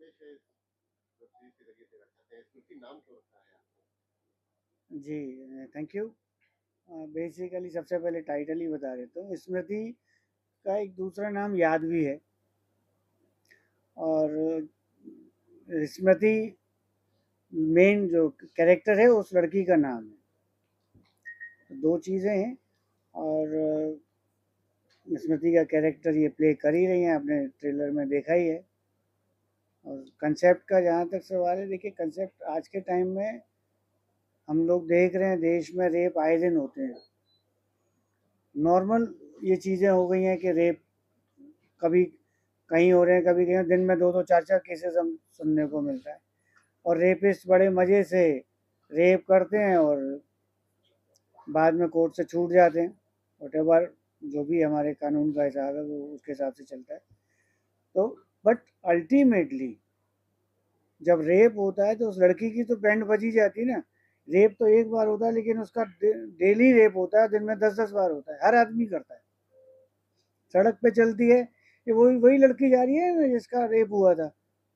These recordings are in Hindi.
संदेश है वेब सीरीज के जरिए देना चाहते हैं? स्मृति नाम क्यों रखा है आपने? जी, थैंक यू। बेसिकली सबसे पहले टाइटल ही बता देता हूँ। स्मृति का एक दूसरा नाम याद भी है, और स्मृति मेन जो कैरेक्टर है उस लड़की का नाम है। तो दो चीज़ें हैं, और स्मृति का कैरेक्टर ये प्ले कर ही रही हैं, आपने ट्रेलर में देखा ही है। और कंसेप्ट का जहाँ तक सवाल है, देखिए कंसेप्ट आज के टाइम में हम लोग देख रहे हैं देश में रेप आए दिन होते हैं। नॉर्मल ये चीज़ें हो गई हैं कि रेप कभी कहीं हो रहे हैं, कभी कहीं, दिन में दो दो चार चार केसेस हम सुनने को मिलता है। और रेपिस्ट बड़े मज़े से रेप करते हैं और बाद में कोर्ट से छूट जाते हैं। वटेवर जो भी हमारे कानून का हिसाब है वो उसके हिसाब से चलता है। तो बट अल्टीमेटली जब रेप होता है तो उस लड़की की तो बैंड बजी जाती है ना। रेप तो एक बार होता है, लेकिन उसका डेली रेप होता है, दिन में 10-10 बार होता है, हर आदमी करता है। सड़क पे चलती है, ये वही वही लड़की जा रही है ना जिसका रेप हुआ था,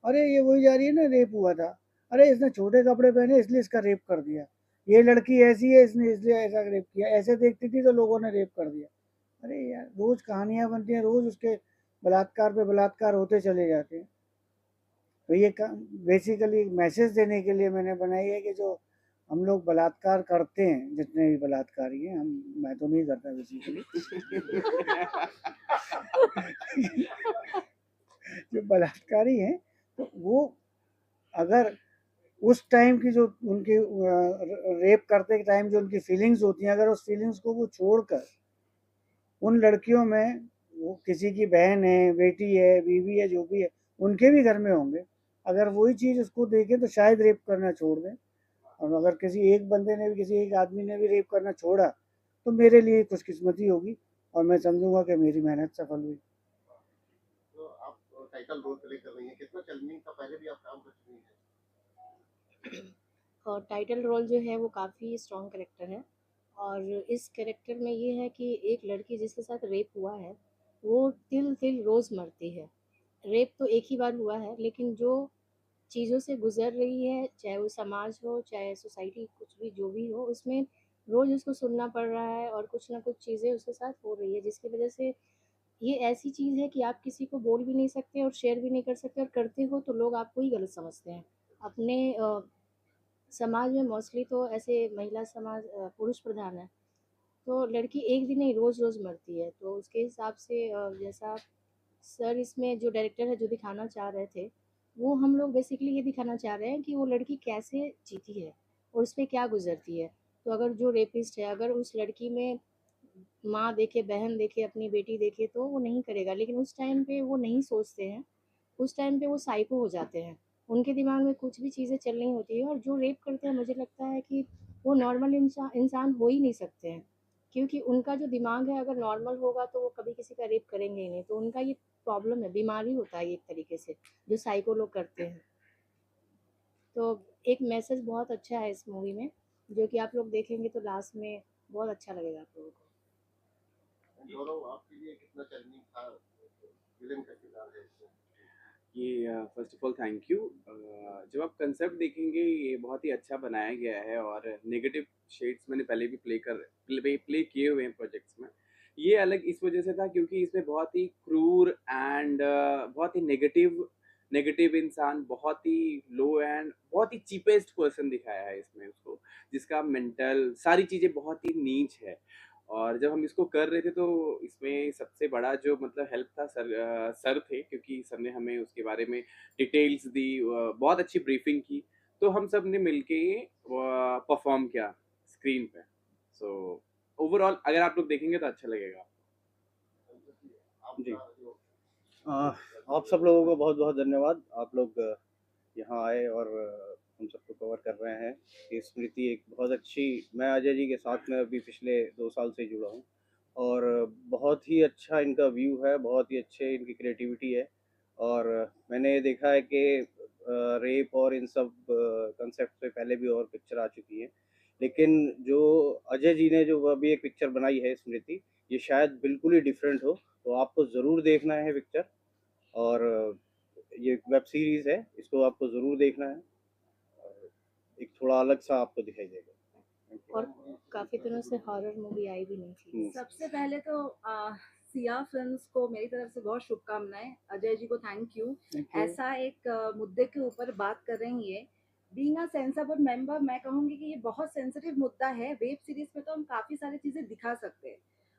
अरे ये वही जा रही है ना, रेप हुआ था, अरे इसने छोटे कपड़े पहने इसलिए इसका रेप कर दिया, ये लड़की ऐसी है इसने इसलिए ऐसा रेप किया, ऐसे देखती थी तो लोगों ने रेप कर दिया। अरे यार, रोज कहानियां बनती हैं, रोज उसके बलात्कार पे बलात्कार होते चले जाते हैं। तो ये बेसिकली मैसेज देने के लिए मैंने बनाई है कि जो हम लोग बलात्कार करते हैं, जितने भी बलात्कारी हैं, हम, मैं तो नहीं करता बेसिकली जो बलात्कारी हैं, तो वो अगर उस टाइम की जो उनकी रेप करते के टाइम जो उनकी फीलिंग्स होती हैं, अगर उस फीलिंग्स को वो छोड़कर उन लड़कियों में, वो किसी की बहन है, बेटी है, बीवी है, जो भी है, उनके भी घर में होंगे, अगर वही चीज़ उसको देखें तो शायद रेप करना छोड़ दें। और अगर किसी एक बंदे ने भी, किसी एक आदमी ने भी रेप करना छोड़ा तो मेरे लिए खुशकिस्मती होगी, और मैं समझूंगा कि मेरी मेहनत सफल हुई। तो आप टाइटल रोल प्ले कर रही हैं, कितना चैलेंजिंग था? पहले भी आप काम कर चुकी हैं? और टाइटल रोल जो है वो काफ़ी स्ट्रॉन्ग कैरेक्टर है। और इस कैरेक्टर में ये है कि एक लड़की जिसके साथ रेप हुआ है वो तिल तिल रोज़ मरती है। रेप तो एक ही बार हुआ है, लेकिन जो चीज़ों से गुजर रही है, चाहे वो समाज हो चाहे सोसाइटी, कुछ भी जो भी हो, उसमें रोज़ उसको सुनना पड़ रहा है और कुछ ना कुछ चीज़ें उसके साथ हो रही है, जिसकी वजह से ये ऐसी चीज़ है कि आप किसी को बोल भी नहीं सकते और शेयर भी नहीं कर सकते, और करते हो तो लोग आपको ही गलत समझते हैं। अपने समाज में मोस्टली तो ऐसे महिला समाज पुरुष प्रधान है, तो लड़की एक दिन नहीं रोज़ रोज़ मरती है। तो उसके हिसाब से जैसा सर इसमें जो डायरेक्टर है जो दिखाना चाह रहे थे, वो हम लोग बेसिकली ये दिखाना चाह रहे हैं कि वो लड़की कैसे जीती है और उस पर क्या गुजरती है। तो अगर जो रेपिस्ट है, अगर उस लड़की में माँ देखे, बहन देखे, अपनी बेटी देखे, तो वो नहीं करेगा, लेकिन उस टाइम पे वो नहीं सोचते हैं। उस टाइम पे वो साइको हो जाते हैं, उनके दिमाग में कुछ भी चीज़ें चल रही होती है, और जो रेप करते हैं मुझे लगता है कि वो नॉर्मल इंसान हो ही नहीं सकते हैं, क्योंकि उनका जो दिमाग है अगर नॉर्मल होगा तो वो कभी किसी का रेप करेंगे ही नहीं। तो उनका ये प्रॉब्लम है, बीमारी होता है ये एक तरीके से, जो साइको लोग करते हैं। तो एक मैसेज बहुत अच्छा है इस मूवी में, जो कि आप लोग देखेंगे तो लास्ट में बहुत अच्छा लगेगा आप लोगों को। गौरव, आपके लिए कितना चैलेंजिंग था? विलेन का किरदार है इसमें। ये first of all thank you. जब आप कंसेप्ट देखेंगे ये बहुत ही अच्छा बनाया गया है, और नेगेटिव शेड्स मैंने पहले भी प्ले किए हुए हैं प्रोजेक्ट्स में। ये अलग इस वजह से था क्योंकि इसमें बहुत ही क्रूर एंड बहुत ही नेगेटिव नेगेटिव इंसान, बहुत ही लो एंड बहुत ही चीपेस्ट पर्सन दिखाया है इसमें उसको, जिसका मेंटल सारी चीज़ें बहुत ही नीच है। और जब हम इसको कर रहे थे तो इसमें सबसे बड़ा जो मतलब हेल्प था सर थे, क्योंकि सर ने हमें उसके बारे में डिटेल्स दी, बहुत अच्छी ब्रीफिंग की, तो हम सब ने मिलके परफॉर्म किया स्क्रीन पे। सो ओवरऑल अगर आप लोग देखेंगे तो अच्छा लगेगा जी। आप सब लोगों को बहुत बहुत धन्यवाद। आप लोग यहाँ आए और हम सबको कवर कर रहे हैं। ये स्मृति एक बहुत अच्छी, मैं अजय जी के साथ में अभी पिछले 2 साल से जुड़ा हूँ, और बहुत ही अच्छा इनका व्यू है, बहुत ही अच्छे इनकी क्रिएटिविटी है। और मैंने देखा है कि रेप और इन सब कंसेप्ट पे पहले भी और पिक्चर आ चुकी है, लेकिन जो अजय जी ने जो अभी एक पिक्चर बनाई है स्मृति, ये शायद बिल्कुल ही डिफरेंट हो, तो आपको ज़रूर देखना है पिक्चर। और ये वेब सीरीज़ है, इसको आपको ज़रूर देखना है और एक थोड़ा अलग सा आपको दिखाई देगा। और काफ़ी दिनों से हॉरर मूवी आई भी नहीं थी। सबसे पहले तो सिया फिल्म्स को मेरी तरफ से बहुत शुभकामनाएं। अजय जी को थैंक यू। ऐसा एक मुद्दे के ऊपर बात कर रहे हैं ये। Being a sensor board member, मैं कहूँगी कि ये बहुत सेंसिटिव मुद्दा है। वेब सीरीज में तो हम काफ़ी सारी चीज़ें दिखा सकते हैं।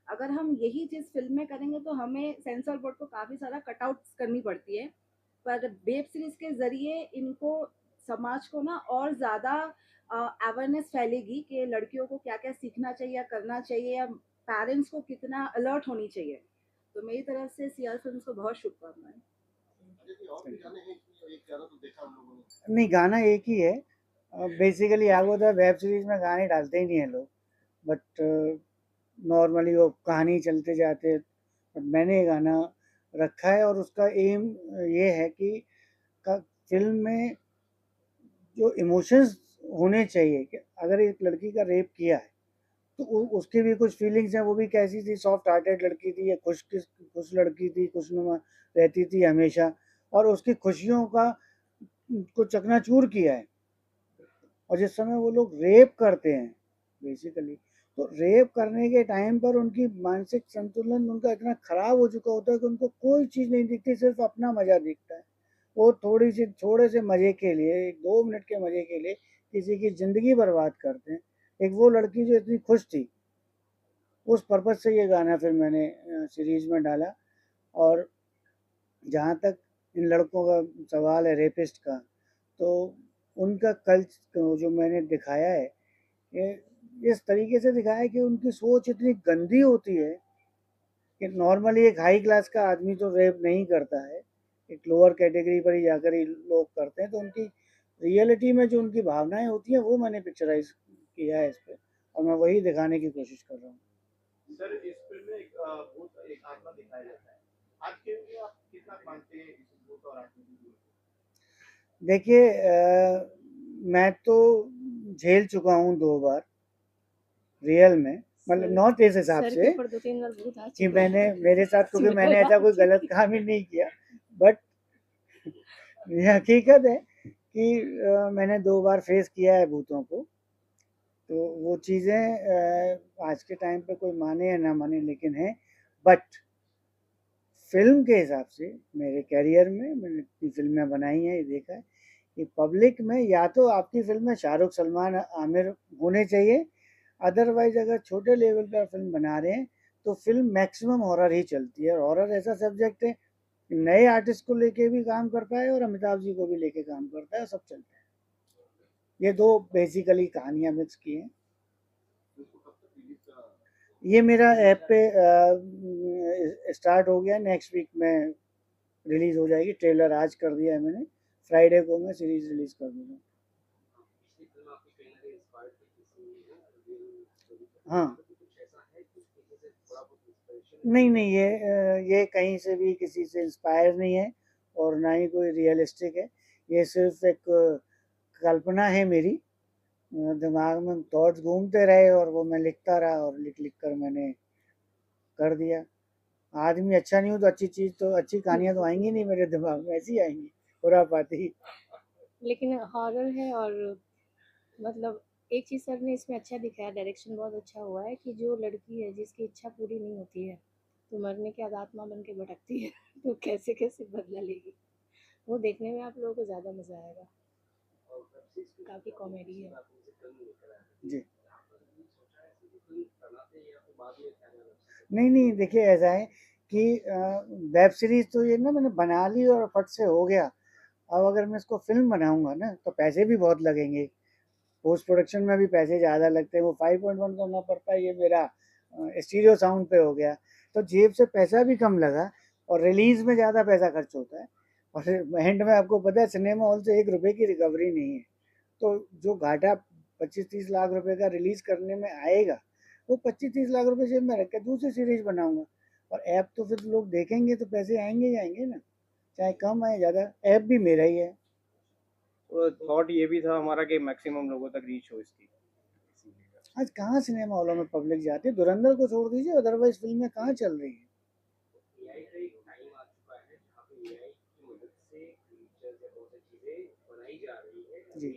अगर हम यही चीज़ फिल्म में करेंगे तो हमें सेंसर बोर्ड को काफ़ी सारा कटआउट्स करनी पड़ती है। पर वेब सीरीज के ज़रिए इनको समाज को ना और ज़्यादा अवेयरनेस फैलेगी कि लड़कियों को क्या क्या सीखना चाहिए या करना चाहिए, या पेरेंट्स को कितना अलर्ट होनी चाहिए। तो मेरी तरफ से सीआर फिल्म्स को बहुत शुभकामनाएं। अजय जी और भी गाने हैं इसमें, एक गाना तो देखा हम लोगों ने। नहीं, गाना एक ही है। बेसिकली क्या होता है, वेब सीरीज में गाने डालते ही नहीं है लोग, बट नॉर्मली वो कहानी चलते जाते। बट मैंने ये गाना रखा है और उसका एम ये है कि फिल्म में जो इमोशंस होने चाहिए, कि अगर एक लड़की का रेप किया है तो उसकी भी कुछ फीलिंग्स हैं। वो भी कैसी थी, सॉफ्ट हार्टेड लड़की थी या खुश लड़की थी, खुशनुमा रहती थी हमेशा, और उसकी खुशियों का को चकनाचूर किया है। और जिस समय वो लोग रेप करते हैं बेसिकली, तो रेप करने के टाइम पर उनकी मानसिक संतुलन उनका इतना खराब हो चुका होता है कि उनको कोई चीज़ नहीं दिखती, सिर्फ अपना मज़ा दिखता है। वो थोड़े से मज़े के लिए, 1-2 मिनट के मज़े के लिए किसी की ज़िंदगी बर्बाद करते हैं। एक वो लड़की जो इतनी खुश थी, उस पर्पज़ से ये गाना फिर मैंने सीरीज़ में डाला। और जहाँ तक इन लड़कों का सवाल है रेपिस्ट का, तो उनका जो मैंने दिखाया है, ये इस तरीके से दिखाया है कि उनकी सोच इतनी गंदी होती है कि नॉर्मली एक हाई क्लास का आदमी तो रेप नहीं करता है, एक लोअर कैटेगरी पर ही जाकर ही लोग करते हैं। तो उनकी रियलिटी में जो उनकी भावनाएं होती हैं वो मैंने पिक्चराइज किया है इस पे, और मैं वही दिखाने की कोशिश कर रहा हूँ। सर इस फिल्म में एक भूत, एक आत्मा दिखाया जाता है। आज के युग में आप कितना मानते हैं इस भूत और आत्मा की? देखिए, मैं तो झेल चुका हूँ 2 बार रियल में, मतलब नॉट इस हिसाब सर के से ऊपर 2-3 बार भूत आ कि चुके मैंने हैं। मेरे साथ, क्योंकि मैंने ऐसा कोई गलत काम ही नहीं किया, बट ये हकीकत है कि मैंने 2 बार फेस किया है भूतों को। तो वो चीज़ें आज के टाइम पे कोई माने या ना माने लेकिन है। बट फिल्म के हिसाब से मेरे करियर में मैंने इतनी फिल्में बनाई हैं, ये देखा है कि पब्लिक में या तो आपकी फिल्म में शाहरुख, सलमान, आमिर होने चाहिए, अदरवाइज अगर छोटे लेवल का फिल्म बना रहे हैं तो फिल्म मैक्सिमम हॉरर ही चलती है। और हॉरर ऐसा सब्जेक्ट है, नए आर्टिस्ट को लेके भी काम करता है और अमिताभ जी को भी लेके काम करता है, सब चलता है। ये 2 बेसिकली कहानियाँ मिक्स की हैं। ये मेरा ऐप पे स्टार्ट हो गया, नेक्स्ट वीक में रिलीज हो जाएगी। ट्रेलर आज कर दिया है मैंने, फ्राइडे को मैं सीरीज रिलीज कर दूंगा। हाँ, नहीं, ये कहीं से भी किसी से इंस्पायर नहीं है और ना ही कोई रियलिस्टिक है। ये सिर्फ एक कल्पना है मेरी, दिमाग में थॉट्स घूमते रहे और वो मैं लिखता रहा और लिख कर मैंने कर दिया। आदमी अच्छा नहीं हो तो अच्छी कहानियाँ तो आएंगी नहीं मेरे दिमाग में, ऐसी आएंगी खुरापाती। लेकिन हॉरर है, और मतलब एक चीज़ सर ने इसमें अच्छा दिखाया, डायरेक्शन बहुत अच्छा हुआ है कि जो लड़की है जिसकी इच्छा पूरी नहीं होती है तो मरने के बाद आत्मा बन के भटकती है तो कैसे कैसे बदला लेगी, वो देखने में आप लोगों को ज़्यादा मज़ा आएगा। काफ़ी कॉमेडी है। जी, नहीं, देखिए ऐसा है कि वेब सीरीज़ तो ये ना मैंने बना ली और फट से हो गया। अब अगर मैं इसको फ़िल्म बनाऊँगा ना तो पैसे भी बहुत लगेंगे, पोस्ट प्रोडक्शन में भी पैसे ज़्यादा लगते हैं। वो 5.1 करना पड़ता है, ये मेरा स्टीरियो साउंड पे हो गया, तो जेब से पैसा भी कम लगा और रिलीज़ में ज़्यादा पैसा खर्च होता है। और एंड में आपको पता है सिनेमा हॉल से 1 रुपए की रिकवरी नहीं है। तो जो घाटा 25-30 लाख रुपए का रिलीज़ करने में आएगा, वो 25-30 लाख रुपए जेब में रख के दूसरी सीरीज़ बनाऊँगा। और ऐप तो फिर लोग देखेंगे तो पैसे आएँगे ही आएँगे ना, चाहे कम आए ज़्यादा, ऐप भी मेरा ही है। तो थॉट ये भी था हमारा कि मैक्सिमम लोगों तक रीच हो इसकी। आज कहाँ सिनेमा हॉलों में पब्लिक जाती है, धुरंधर को छोड़ दीजिए, अदरवाइज फिल्में कहाँ चल रही हैं। जी।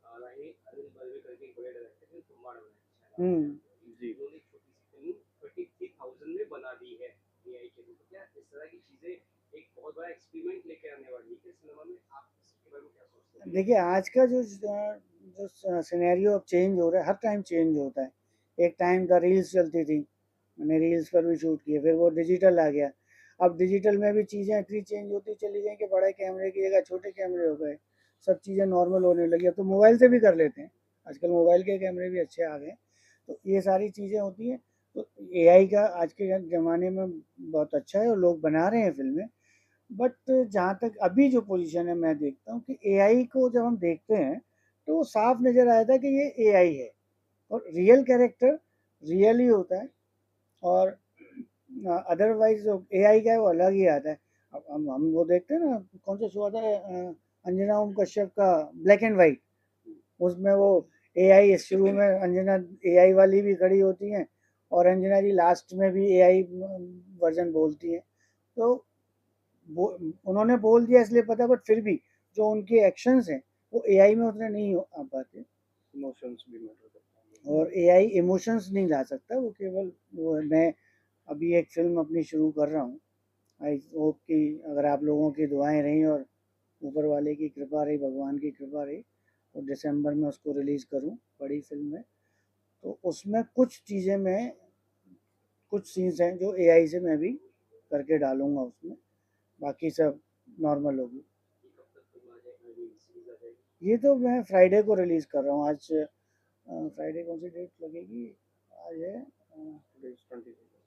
అలాగే అనిల్ బల్వే करके एक बड़े डायरेक्टर ने तुम्बाड़ बनाया हम्म। जी। उन्होंने छोटी सी फिल्म 33,000 में बना दी है एआई के थ्रू। तो क्या इस तरह की चीजें एक बहुत बड़ा एक्सपेरिमेंट लेके आने वाली है सिनेमा में? आप इसके बारे में क्या सोचते हैं? देखिए आज का जो सिनेरियो अब चेंज हो रहा है, हर टाइम चेंज होता है। एक टाइम था रील्स चलती थी, मैंने रील्स पर भी शूट किए, फिर वो डिजिटल आ गया। अब डिजिटल में भी चीज़ें इतनी चेंज होती चली गई कि बड़े कैमरे की जगह छोटे कैमरे हो गए, सब चीज़ें नॉर्मल होने लगी। अब तो मोबाइल से भी कर लेते हैं, आजकल मोबाइल के कैमरे भी अच्छे आ गए। तो ये सारी चीज़ें होती हैं। तो एआई का आज के ज़माने में बहुत अच्छा है और लोग बना रहे हैं फिल्में। बट जहाँ तक अभी जो पोजीशन है, मैं देखता हूँ कि एआई को जब हम देखते हैं तो वो साफ नज़र आया था कि ये एआई है, और रियल कैरेक्टर रियल ही होता है। और अदरवाइज जो एआई का है वो अलग ही आता है। अब हम वो देखते हैं ना, कौन सा शो आता है अंजना ओम कश्यप का, ब्लैक एंड वाइट, उसमें वो एआई शुरू में अंजना एआई वाली भी खड़ी होती हैं और अंजना जी लास्ट में भी एआई वर्जन बोलती हैं। तो उन्होंने बोल दिया इसलिए पता, बट फिर भी जो उनके एक्शंस हैं वो एआई में उतने नहीं आ पाते, इमोशंस भी मैटर करते हैं। और एआई इमोशंस नहीं ला सकता। वो केवल वो है। मैं अभी एक फिल्म अपनी शुरू कर रहा हूँ, आई होप कि अगर आप लोगों की दुआएं रहीं और ऊपर वाले की कृपा रही, भगवान की कृपा रही, तो दिसंबर में उसको रिलीज़ करूँ। बड़ी फिल्म है, तो उसमें कुछ चीज़ें मैं, कुछ सीन्स हैं जो एआई से मैं भी करके डालूँगा उसमें, बाकी सब नॉर्मल होगी। ये तो मैं फ्राइडे को रिलीज़ कर रहा हूँ। आज फ्राइडे कौन सी डेट लगेगी? आज है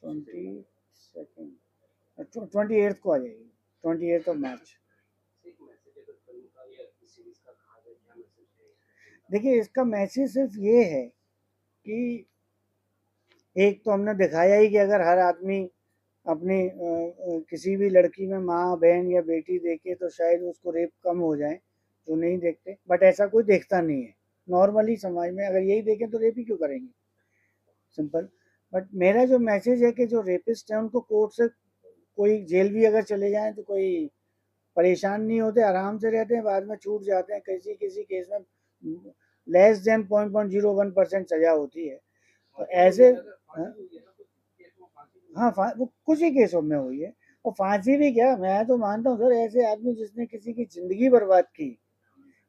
28 को आ जाएगी, 28 ऑफ मार्च। देखिए इसका मैसेज सिर्फ ये है कि एक तो हमने दिखाया ही कि अगर हर आदमी अपनी किसी भी लड़की में माँ, बहन या बेटी देखे तो शायद उसको रेप कम हो जाए, जो नहीं देखते। बट ऐसा कोई देखता नहीं है नॉर्मली समाज में। अगर यही देखें तो रेप ही क्यों करेंगे, सिंपल। बट मेरा जो मैसेज है कि जो रेपिस्ट हैं उनको कोर्ट से, कोई जेल भी अगर चले जाएं तो कोई परेशान नहीं होते, आराम से रहते हैं, बाद में छूट जाते हैं। किसी किसी केस में लेस देन 0.01% सजा होती है। तो ऐसे हाँ, वो कुछ ही केसों में हुई है। और फांसी भी क्या, मैं तो मानता हूँ सर, ऐसे आदमी जिसने किसी की ज़िंदगी बर्बाद की,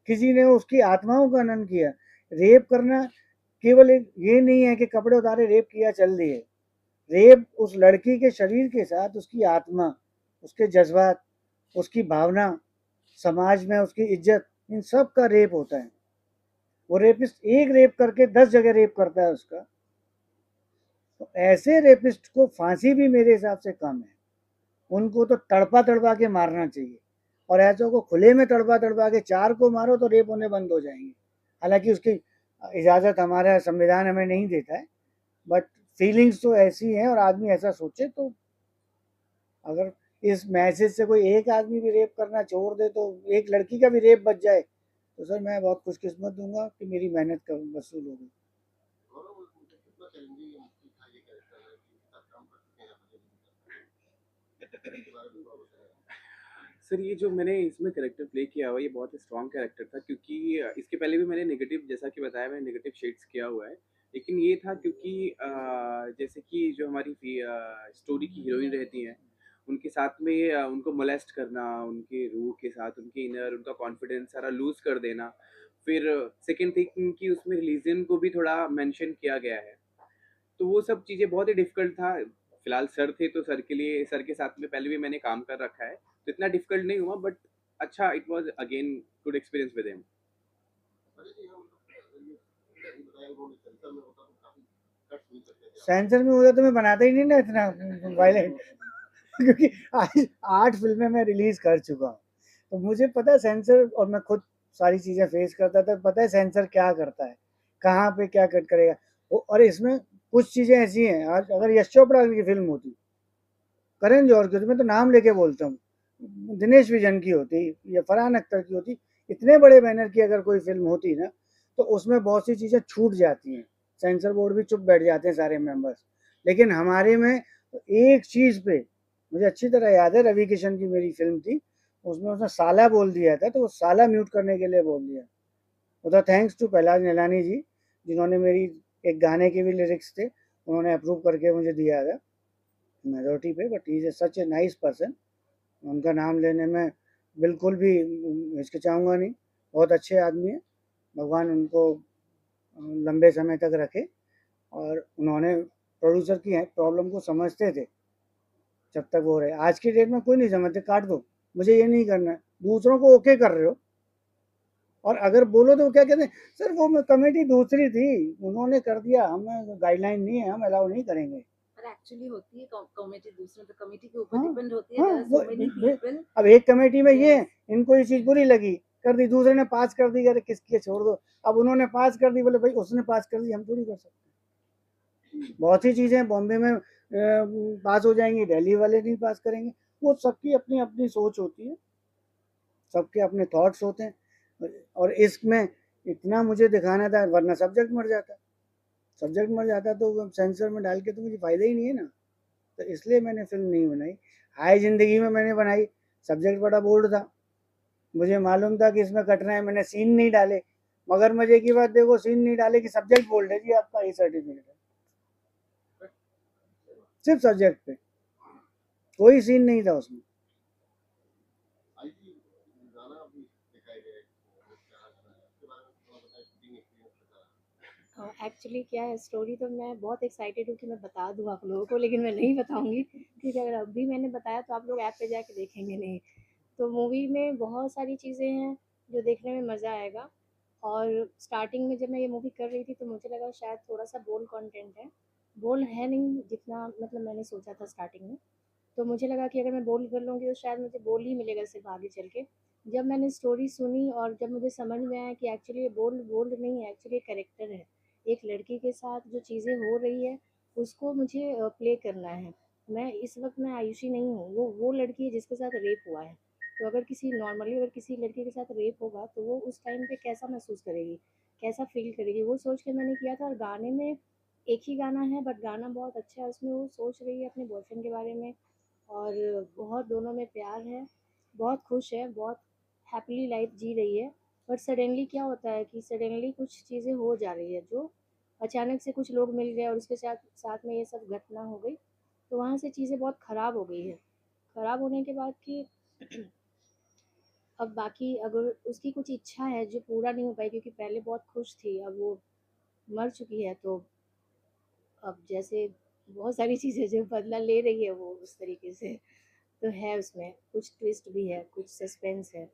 किसी ने उसकी आत्माओं का हनन किया। रेप करना केवल एक ये नहीं है कि कपड़े उतारे रेप किया चल दिए। रेप उस लड़की के शरीर के साथ उसकी आत्मा, उसके जज्बात, उसकी भावना, समाज में उसकी इज्जत, इन सब का रेप होता है। वो रेपिस्ट एक रेप करके 10 जगह रेप करता है उसका। तो ऐसे रेपिस्ट को फांसी भी मेरे हिसाब से कम है। उनको तो तड़पा तड़पा के मारना चाहिए, और ऐसों को खुले में तड़पा तड़पा के 4 को मारो तो रेप होने बंद हो जाएंगे। हालांकि उसकी इजाज़त हमारा संविधान हमें नहीं देता है, बट फीलिंग्स तो ऐसी हैं और आदमी ऐसा सोचे। तो अगर इस मैसेज से कोई एक आदमी भी रेप करना छोड़ दे, तो एक लड़की का भी रेप बच जाए, तो सर मैं बहुत खुशकिस्मत दूंगा कि मेरी मेहनत का वसूल होगी। सर ये जो मैंने इसमें कैरेक्टर प्ले किया हुआ, ये बहुत ही स्ट्रॉन्ग कैरेक्टर था, क्योंकि इसके पहले भी मैंने नेगेटिव, जैसा कि बताया, मैंने नेगेटिव शेड्स किया हुआ है। लेकिन ये था क्योंकि जैसे कि जो हमारी स्टोरी की हीरोइन रहती हैं, उनके साथ में उनको मोलेस्ट करना, उनके रूह के साथ, उनके इनर, उनका कॉन्फिडेंस सारा लूज़ कर देना। फिर सेकंड थिंग कि उसमें रिलीजन को भी थोड़ा मेंशन किया गया है। तो वो सब चीज़ें बहुत ही डिफ़िकल्ट था। फिलहाल सर थे तो सर के लिए, सर के साथ में पहले भी मैंने काम कर रखा है, तो इतना डिफ़िकल्ट नहीं हुआ, बट अच्छा, it was again good experience with him. Sensor में होता तो मैं बनाता ही नहीं ना इतना वायलेंट क्योंकि आज 8 फिल्में मैं रिलीज़ कर चुका हूँ, तो मुझे पता है सेंसर, और मैं खुद सारी चीज़ें फेस करता था, पता है सेंसर क्या करता है, कहाँ पे क्या कट करेगा। और इसमें कुछ चीज़ें ऐसी हैं, आज अगर यश चोपड़ा की फिल्म होती, करण जौहर की होती, मैं तो नाम लेके बोलता हूँ, दिनेश विजन की होती या फरहान अख्तर की होती, इतने बड़े बैनर की अगर कोई फिल्म होती ना, तो उसमें बहुत सी चीज़ें छूट जाती हैं, सेंसर बोर्ड भी चुप बैठ जाते हैं सारे मेंबर्स। लेकिन हमारे में एक चीज़ पे मुझे अच्छी तरह याद है, रवि किशन की मेरी फिल्म थी, उसमें उसने साला बोल दिया था, तो वो साला म्यूट करने के लिए बोल दिया। वो था थैंक्स टू पहलाज निलानी जी, जिन्होंने मेरी एक गाने के भी लिरिक्स थे, उन्होंने अप्रूव करके मुझे दिया था मेजोरिटी पे, but he is such a nice person. उनका नाम लेने में बिल्कुल भी हिचकिचाऊँगा नहीं, बहुत अच्छे आदमी हैं, भगवान उनको लंबे समय तक रखे। और उन्होंने प्रोड्यूसर की प्रॉब्लम को समझते थे जब तक वो रहे। आज की डेट में कोई नहीं समझते, काट दो, मुझे ये नहीं करना है, दूसरों को ओके कर रहे हो। और अगर बोलो तो वो क्या कहते हैं, सर वो कमेटी दूसरी थी, उन्होंने कर दिया, हमें गाइडलाइन नहीं है, हम अलाउ नहीं करेंगे। पर एक्चुअली होती है कमेटी दूसरे, तो कमेटी के ऊपर हाँ, डिपेंड होती है। हाँ, there are वो so many people, अब एक कमेटी में ये yes, इनको ये चीज़ बुरी लगी, कर दी, दूसरे ने पास कर दी, अरे किसकी है, छोड़ दो। अब उन्होंने पास कर दी, बोले भाई उसने पास कर दी, हम थोड़ी कर सकते। बहुत सी चीज़ें बॉम्बे में पास हो जाएंगी, दिल्ली वाले नहीं पास करेंगे। वो सबकी अपनी अपनी सोच होती है, सबके अपने थॉट्स होते हैं। और इसमें इतना मुझे दिखाना था, वरना सब्जेक्ट मर जाता, सब्जेक्ट मर जाता तो सेंसर में डाल के तो मुझे फ़ायदा ही नहीं है ना। तो इसलिए मैंने फिल्म नहीं बनाई। हाय ज़िंदगी में मैंने बनाई, सब्जेक्ट बड़ा बोल्ड था, मुझे मालूम था कि इसमें कटना है, मैंने सीन नहीं डाले। मगर मजे की बात देखो, सीन नहीं डाले कि सब्जेक्ट बोल्ड है जी, आपका ये सर्टिफिकेट है, सिर्फ सब्जेक्ट पे, कोई सीन नहीं था उसमें। एक्चुअली क्या है, स्टोरी तो मैं बहुत एक्साइटेड हूँ कि मैं बता दूँ आप लोगों को, लेकिन मैं नहीं बताऊँगी क्योंकि अगर अभी मैंने बताया तो आप लोग ऐप पे जाके देखेंगे नहीं। तो मूवी में बहुत सारी चीज़ें हैं जो देखने में मज़ा आएगा। और स्टार्टिंग में जब मैं ये मूवी कर रही थी तो मुझे लगा शायद थोड़ा सा बोल्ड कंटेंट है, बोल्ड है नहीं जितना मतलब मैंने सोचा था स्टार्टिंग में। तो मुझे लगा कि अगर मैं बोल्ड कर लूँगी तो शायद मुझे बोल्ड ही मिलेगा सिर्फ आगे चल के। जब मैंने स्टोरी सुनी और जब मुझे समझ में आया कि एक्चुअली ये बोल्ड बोल्ड नहीं है, एक्चुअली कैरेक्टर है, एक लड़की के साथ जो चीज़ें हो रही है उसको मुझे प्ले करना है। मैं इस वक्त मैं आयुषी नहीं हूँ, वो लड़की है जिसके साथ रेप हुआ है। तो अगर किसी नॉर्मली अगर किसी लड़के के साथ रेप होगा तो वो उस टाइम पे कैसा महसूस करेगी, कैसा फील करेगी, वो सोच के मैंने किया था। और गाने में एक ही गाना है बट गाना बहुत अच्छा है, उसमें वो सोच रही है अपने बॉयफ्रेंड के बारे में और बहुत दोनों में प्यार है, बहुत खुश है, बहुत हैप्पीली लाइफ जी रही है। बट सडनली क्या होता है कि सडनली कुछ चीज़ें हो जा रही है, जो अचानक से कुछ लोग मिल गए और उसके साथ साथ में ये सब घटना हो गई। तो वहाँ से चीज़ें बहुत ख़राब हो गई है। ख़राब होने के बाद कि अब बाकी अगर उसकी कुछ इच्छा है जो पूरा नहीं हो पाई, क्योंकि पहले बहुत खुश थी, अब वो मर चुकी है, तो अब जैसे बहुत सारी चीज़ें जो बदला ले रही है वो उस तरीके से। तो है उसमें कुछ ट्विस्ट भी है, कुछ सस्पेंस है।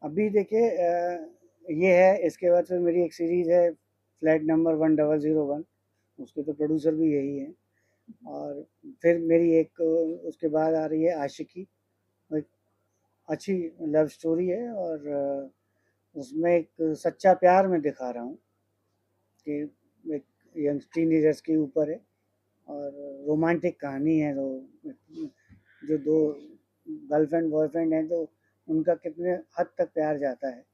अभी देखिए ये है, इसके बाद फिर मेरी एक सीरीज़ है फ्लैट नंबर 1001, उसके तो प्रोड्यूसर भी यही हैं। और फिर मेरी एक उसके बाद आ रही है आशिकी, एक अच्छी लव स्टोरी है और उसमें एक सच्चा प्यार मैं दिखा रहा हूँ कि एक यंग टीनेजर्स के ऊपर है और रोमांटिक कहानी है। तो जो दो गर्लफ्रेंड बॉयफ्रेंड हैं तो उनका कितने हद तक प्यार जाता है,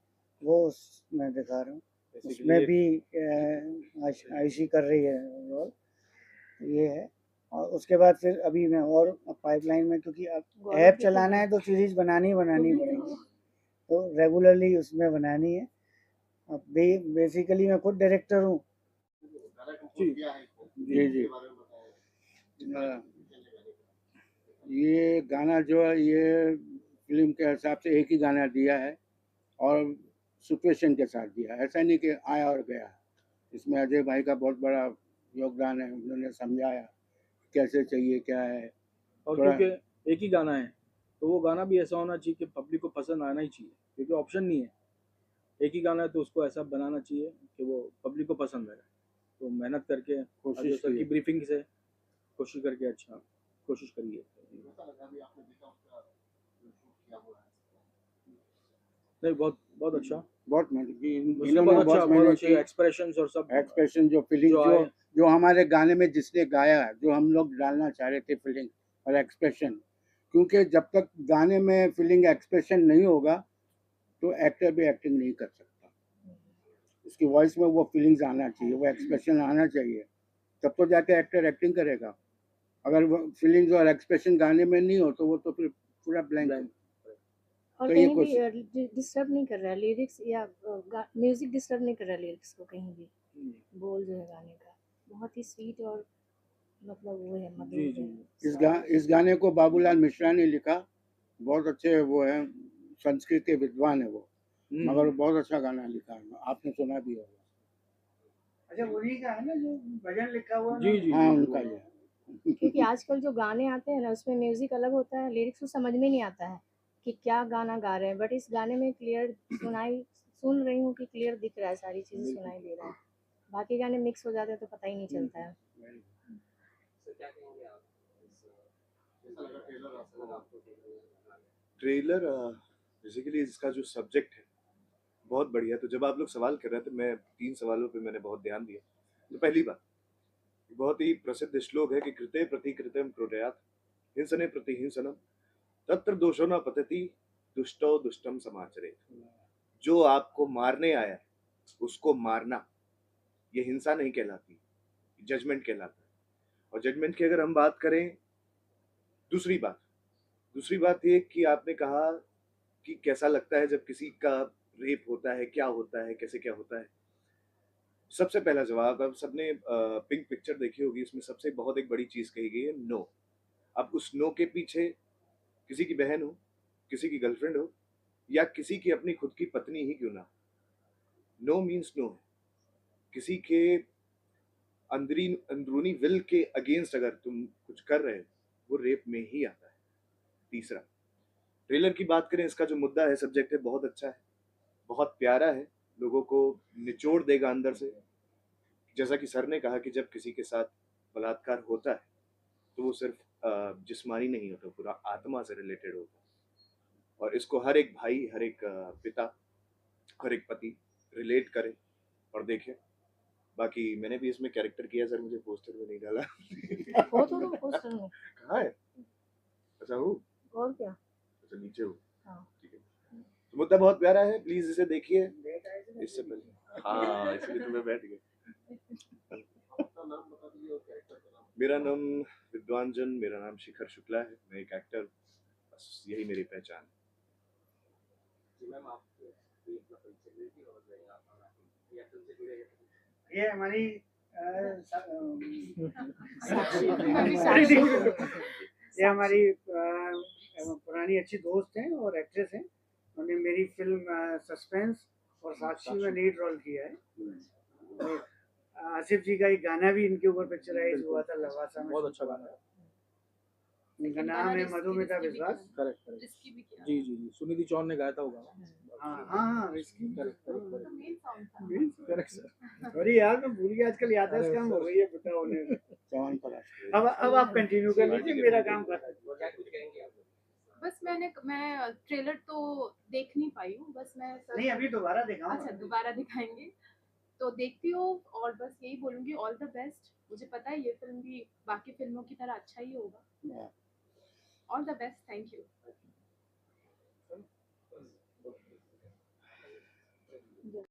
वो मैं दिखा रहा हूँ। उसमें भी आयुषी कर रही है रोल, ये है। और उसके बाद फिर अभी मैं और पाइपलाइन में, क्योंकि अब ऐप चलाना है तो सीरीज बनानी पड़ेगी, तो रेगुलरली उसमें बनानी है। अब बेसिकली मैं खुद डायरेक्टर हूँ। जी जी ये गाना जो है ये फिल्म के हिसाब से एक ही गाना दिया है और सिचुएशन के साथ दिया, ऐसा नहीं कि आया और गया। इसमें अजय भाई का बहुत बड़ा योगदान है, उन्होंने समझाया कैसे चाहिए क्या है। और थोड़ा- क्योंकि एक ही गाना है तो वो गाना भी ऐसा होना चाहिए कि पब्लिक को पसंद आना ही चाहिए, क्योंकि ऑप्शन नहीं है। एक ही गाना है तो उसको ऐसा बनाना चाहिए कि वो पब्लिक को पसंद आए। तो मेहनत करके कोशिश सर की की। ब्रीफिंग से कोशिश करके अच्छा कोशिश करिए। नहीं, बहुत बहुत अच्छा, बहुत मेहनत की उसने इन्होंने, बहुत बहुत अच्छा, बहुत मेहनत अच्छे की। एक्सप्रेशंस और सब एक्सप्रेशन जो फीलिंग जो जो आए। जो हमारे गाने में जिसने गाया है, जो हम लोग डालना चाह रहे थे फीलिंग और एक्सप्रेशन, क्योंकि जब तक गाने में फीलिंग एक्सप्रेशन नहीं होगा तो एक्टर भी एक्टिंग नहीं कर सकता। उसकी वॉइस में वो फीलिंग्स आना चाहिए, वो एक्सप्रेशन आना चाहिए, तब तो जाके एक्टर एक्टिंग करेगा। अगर वो फीलिंग्स और एक्सप्रेशन गाने में नहीं हो तो वो तो फिर पूरा ब्लैंक है। और तो ये कहीं भी डिस्टर्ब नहीं कर रहा है लिरिक्स या म्यूजिक डिस्टर्ब नहीं कर रहा है लिरिक्स को कहीं भी। बोल जो है गाने का बहुत ही स्वीट और मतलब वो है मधुर जी, जी। है। इस गाने को बाबूलाल मिश्रा ने लिखा। बहुत अच्छे वो है, संस्कृत के विद्वान है वो, मगर बहुत अच्छा गाना लिखा है, आपने सुना भी होगा। अच्छा उन्हीं का है ना जो भजन लिखा हुआ है जी, जी, हाँ जी, उनका जी। ही है। क्योंकि आजकल जो गाने आते हैं ना उसमें म्यूजिक अलग होता है, लिरिक्स तो समझ में नहीं आता है कि क्या गाना गा रहे हैं, बट इस गाने में क्लियर सुन रही हूँ कि क्लियर दिख रहा है, सारी चीजें सुनाई दे रहा है। बाकी गाने मिक्स हो जाते हैं तो पता ही नहीं चलता है। सर क्या कहेंगे आप कैसा लगा ट्रेलर आपको ट्रेलर बेसिकली इसका जो सब्जेक्ट है बहुत बढ़िया। तो जब आप लोग सवाल कर रहे थे, मैं 3 सवालों पे मैंने बहुत ध्यान दिया। तो पहली बात, बहुत ही प्रसिद्ध श्लोक है कि कृते प्रतिकृतं क्रोडयात् हिंसने प्रति हिंसनम तत्र दोषो न पतति दुष्टो दुष्टम समाचरेत्। जो आपको मारने आया है उसको मारना, ये हिंसा नहीं कहलाती, जजमेंट कहलाता है। और जजमेंट की अगर हम बात करें, दूसरी बात ये कि आपने कहा कि कैसा लगता है जब किसी का रेप होता है, क्या होता है, कैसे क्या होता है। सबसे पहला जवाब, अब सबने पिंक पिक्चर देखी होगी, इसमें सबसे बहुत एक बड़ी चीज कही गई है, नो। अब उस नो के पीछे किसी की बहन हो, किसी की गर्लफ्रेंड हो, या किसी की अपनी खुद की पत्नी ही क्यों ना, नो मीन्स नो है। किसी के अंदरूनी विल के अगेंस्ट अगर तुम कुछ कर रहे हो, वो रेप में ही आता है। तीसरा, ट्रेलर की बात करें, इसका जो मुद्दा है, सब्जेक्ट है, बहुत अच्छा है, बहुत प्यारा है, लोगों को निचोड़ देगा अंदर से। जैसा कि सर ने कहा कि जब किसी के साथ बलात्कार होता है तो वो सिर्फ जिस्मानी नहीं होता, पूरा आत्मा से रिलेटेड होता है। और इसको हर एक भाई, हर एक पिता, हर एक पति रिलेट करे और देखे। बाकी मैंने भी इसमें कैरेक्टर किया सर, मुझे पोस्टर में नहीं डाला। हो तो पोस्टर में कहाँ है? अच्छा हूँ, और क्या। अच्छा नीचे हूँ, हाँ। ठीक है। तो मुद्दा बहुत प्यारा है, प्लीज इसे देखिए। इससे पहले हाँ, इसलिए तो मैं बैठ गया। मेरा नाम विद्वानजन, मेरा नाम शिखर शुक्ला है, मैं एक एक्टर, बस यही मेरी पहचान है। जी मैम, आप ये अपना परिचय दीजिए और आप ये फिल्म से जुड़े हैं। ये हमारी साक्षी। ये हमारी पुरानी अच्छी दोस्त हैं और एक्ट्रेस हैं। उन्होंने मेरी फिल्म सस्पेंस और साक्षी में लीड रोल किया है। और आसिफ जी का एक गाना भी इनके ऊपर पिक्चराइज हुआ था लवासा में। बहुत अच्छा गाना है। इनका नाम है मधुमिता विश्वास। Correct correct. जी जी जी, सुनिधि चौहान ने गाया था वो गाना। हाँ रिस्की। Correct sir. अरे यार मैं भूल गया, आजकल याददाश्त कम हो गई है पता होने में। चौहान पर अब आप कंटिन्यू कर लीजिए, मेरा काम खत्म। क्या कुछ कहेंगे आप? बस मैं ट्रेलर तो देख नहीं पाई हूँ, बस मैं नहीं अभी दोबारा दिखाऊंगा। अच्छा दोबारा दिखाएंगे तो देखती हूँ, और बस यही बोलूँगी ऑल द बेस्ट। मुझे पता है ये फिल्म भी बाकी फिल्मों की तरह अच्छा ही होगा। All the best, thank you.